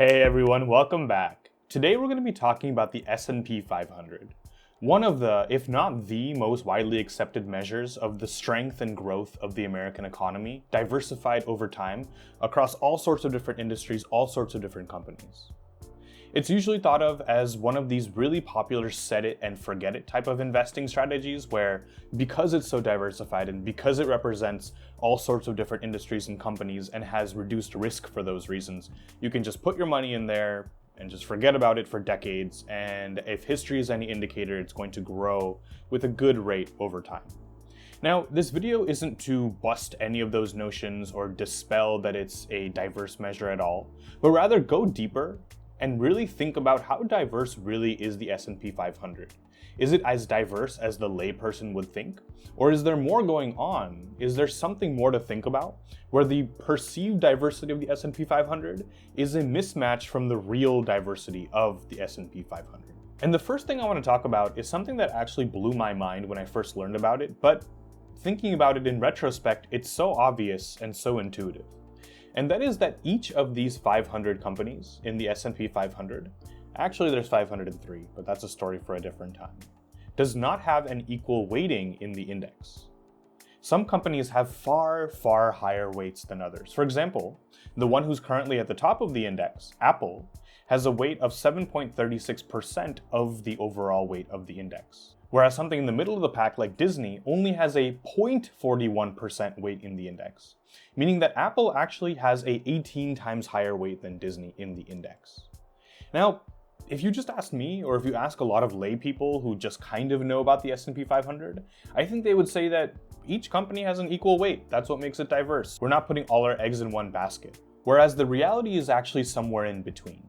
Hey everyone, welcome back. Today we're going to be talking about the S&P 500. One of the, if not the most widely accepted measures of the strength and growth of the American economy, diversified over time across all sorts of different industries, all sorts of different companies. It's usually thought of as one of these really popular set it and forget it type of investing strategies where, because it's so diversified and because it represents all sorts of different industries and companies and has reduced risk for those reasons, you can just put your money in there and just forget about it for decades, and if history is any indicator, it's going to grow with a good rate over time. Now, this video isn't to bust any of those notions or dispel that it's a diverse measure at all, but rather go deeper and really think about how diverse really is the S&P 500. Is it as diverse as the layperson would think? Or is there more going on? Is there something more to think about, where the perceived diversity of the S&P 500 is a mismatch from the real diversity of the S&P 500? And the first thing I want to talk about is something that actually blew my mind when I first learned about it, but thinking about it in retrospect, it's so obvious and so intuitive. And that is that each of these 500 companies in the S&P 500, actually there's 503, but that's a story for a different time, does not have an equal weighting in the index. Some companies have far, far higher weights than others. For example, the one who's currently at the top of the index, Apple, has a weight of 7.36% of the overall weight of the index. Whereas something in the middle of the pack like Disney only has a 0.41% weight in the index, meaning that Apple actually has a 18 times higher weight than Disney in the index. Now, if you just ask me, or if you ask a lot of lay people who just kind of know about the S&P 500, I think they would say that each company has an equal weight. That's what makes it diverse. We're not putting all our eggs in one basket. Whereas the reality is actually somewhere in between.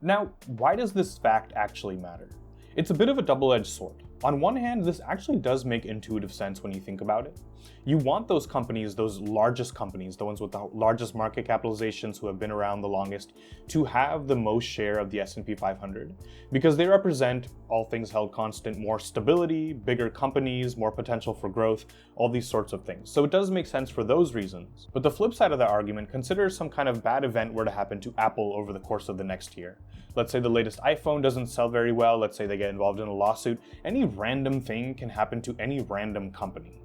Now, why does this fact actually matter? It's a bit of a double-edged sword. On one hand, this actually does make intuitive sense when you think about it. You want those companies, those largest companies, the ones with the largest market capitalizations who have been around the longest, to have the most share of the S&P 500 because they represent, all things held constant, more stability, bigger companies, more potential for growth, all these sorts of things. So it does make sense for those reasons. But the flip side of that argument, consider some kind of bad event were to happen to Apple over the course of the next year. Let's say the latest iPhone doesn't sell very well, let's say they get involved in a lawsuit. Any random thing can happen to any random company.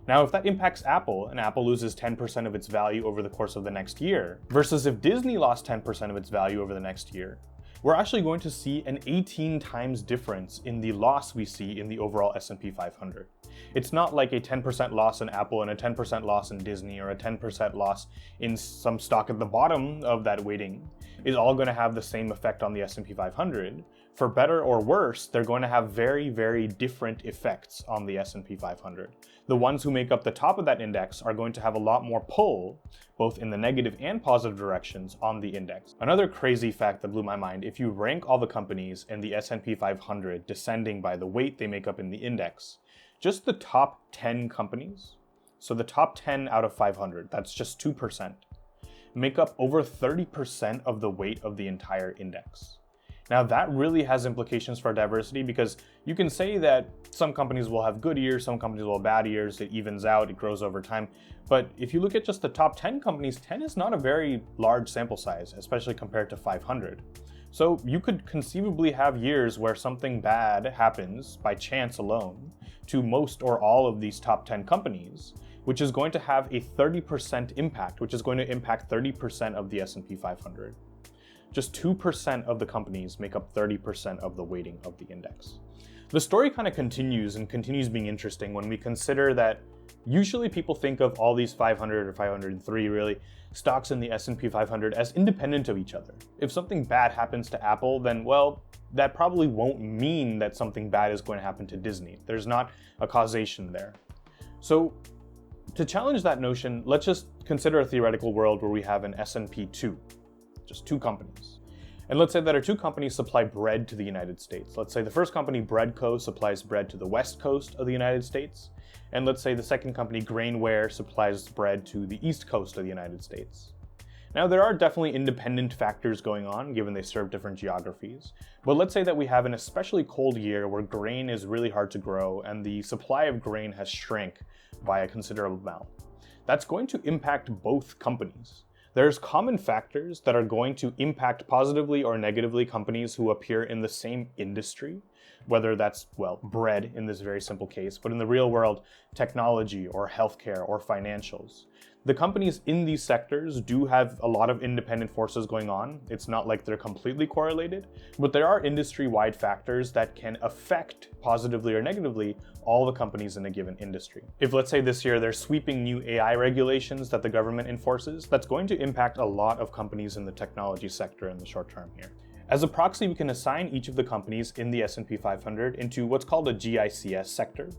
Now, if that impacts Apple, and Apple loses 10% of its value over the course of the next year, versus if Disney lost 10% of its value over the next year, we're actually going to see an 18 times difference in the loss we see in the overall S&P 500. It's not like a 10% loss in Apple and a 10% loss in Disney or a 10% loss in some stock at the bottom of that weighting is all going to have the same effect on the S&P 500. For better or worse, they're going to have very, very different effects on the S&P 500. The ones who make up the top of that index are going to have a lot more pull, both in the negative and positive directions, on the index. Another crazy fact that blew my mind, if you rank all the companies in the S&P 500 descending by the weight they make up in the index, just the top 10 companies, so the top 10 out of 500, that's just 2%, make up over 30% of the weight of the entire index. Now that really has implications for diversity because you can say that some companies will have good years, some companies will have bad years, it evens out, it grows over time. But if you look at just the top 10 companies, 10 is not a very large sample size, especially compared to 500. So you could conceivably have years where something bad happens by chance alone to most or all of these top 10 companies, which is going to have a 30% impact, which is going to impact 30% of the S&P 500. Just 2% of the companies make up 30% of the weighting of the index. The story kind of continues being interesting when we consider that usually people think of all these 500 or 503 really stocks in the S&P 500 as independent of each other. If something bad happens to Apple, then well, that probably won't mean that something bad is going to happen to Disney. There's not a causation there. So to challenge that notion, let's just consider a theoretical world where we have an S&P 2. Just two companies. And let's say that our two companies supply bread to the United States. Let's say the first company, Bread Co., supplies bread to the West Coast of the United States. And let's say the second company, Grainware, supplies bread to the East Coast of the United States. Now, there are definitely independent factors going on, given they serve different geographies. But let's say that we have an especially cold year where grain is really hard to grow and the supply of grain has shrank by a considerable amount. That's going to impact both companies. There's common factors that are going to impact positively or negatively companies who appear in the same industry, whether that's, well, bread in this very simple case, but in the real world, technology or healthcare or financials. The companies in these sectors do have a lot of independent forces going on. It's not like they're completely correlated, but there are industry-wide factors that can affect positively or negatively all the companies in a given industry. If, let's say, this year there's sweeping new AI regulations that the government enforces, that's going to impact a lot of companies in the technology sector in the short term here. As a proxy, we can assign each of the companies in the S&P 500 into what's called a GICS sector.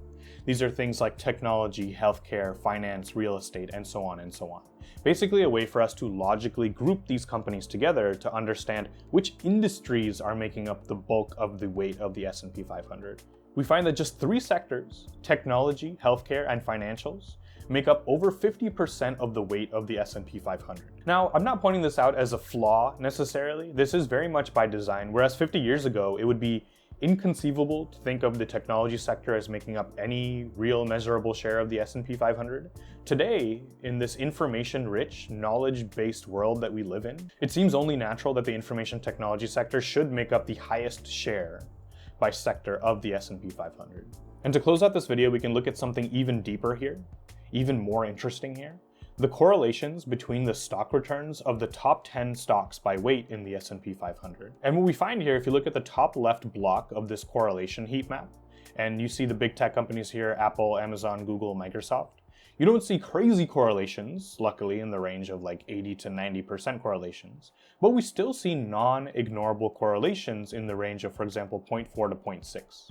These are things like technology, healthcare, finance, real estate, and so on and so on. Basically a way for us to logically group these companies together to understand which industries are making up the bulk of the weight of the S&P 500. We find that just 3 sectors, technology, healthcare, and financials, make up over 50% of the weight of the S&P 500. Now, I'm not pointing this out as a flaw necessarily. This is very much by design, whereas 50 years ago, it would be inconceivable to think of the technology sector as making up any real measurable share of the S&P 500. Today, in this information-rich, knowledge-based world that we live in, it seems only natural that the information technology sector should make up the highest share by sector of the S&P 500. And to close out this video, we can look at something even deeper here, even more interesting here. The correlations between the stock returns of the top 10 stocks by weight in the S&P 500. And what we find here, if you look at the top left block of this correlation heat map, and you see the big tech companies here, Apple, Amazon, Google, Microsoft, you don't see crazy correlations, luckily in the range of like 80 to 90% correlations, but we still see non-ignorable correlations in the range of, for example, 0.4 to 0.6.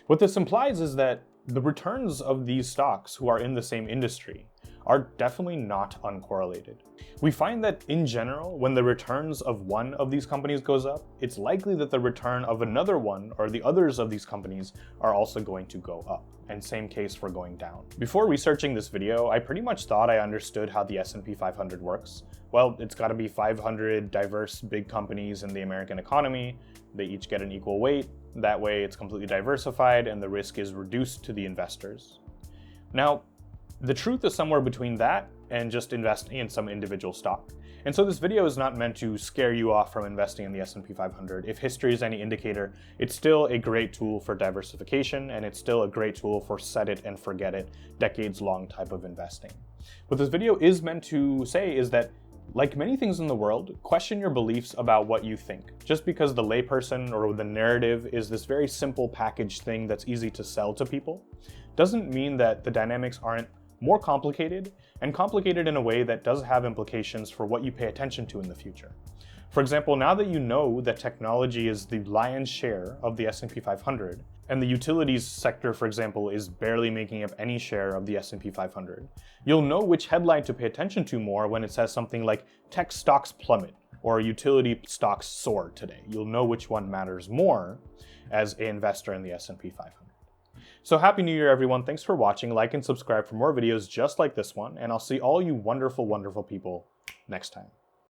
What this implies is that the returns of these stocks who are in the same industry are definitely not uncorrelated. We find that in general, when the returns of one of these companies goes up, it's likely that the return of another one or the others of these companies are also going to go up, and same case for going down. Before researching this video, I pretty much thought I understood how the S&P 500 works. Well, it's got to be 500 diverse big companies in the American economy. They each get an equal weight. That way it's completely diversified and the risk is reduced to the investors. Now, the truth is somewhere between that and just investing in some individual stock. And so this video is not meant to scare you off from investing in the S&P 500. If history is any indicator, it's still a great tool for diversification, and it's still a great tool for set it and forget it, decades-long type of investing. What this video is meant to say is that, like many things in the world, question your beliefs about what you think. Just because the layperson or the narrative is this very simple packaged thing that's easy to sell to people, doesn't mean that the dynamics aren't more complicated, and complicated in a way that does have implications for what you pay attention to in the future. For example, now that you know that technology is the lion's share of the S&P 500, and the utilities sector, for example, is barely making up any share of the S&P 500, you'll know which headline to pay attention to more when it says something like tech stocks plummet or utility stocks soar today. You'll know which one matters more as an investor in the S&P 500. So happy New Year, everyone. Thanks for watching. Like and subscribe for more videos just like this one, and I'll see all you wonderful, wonderful people next time.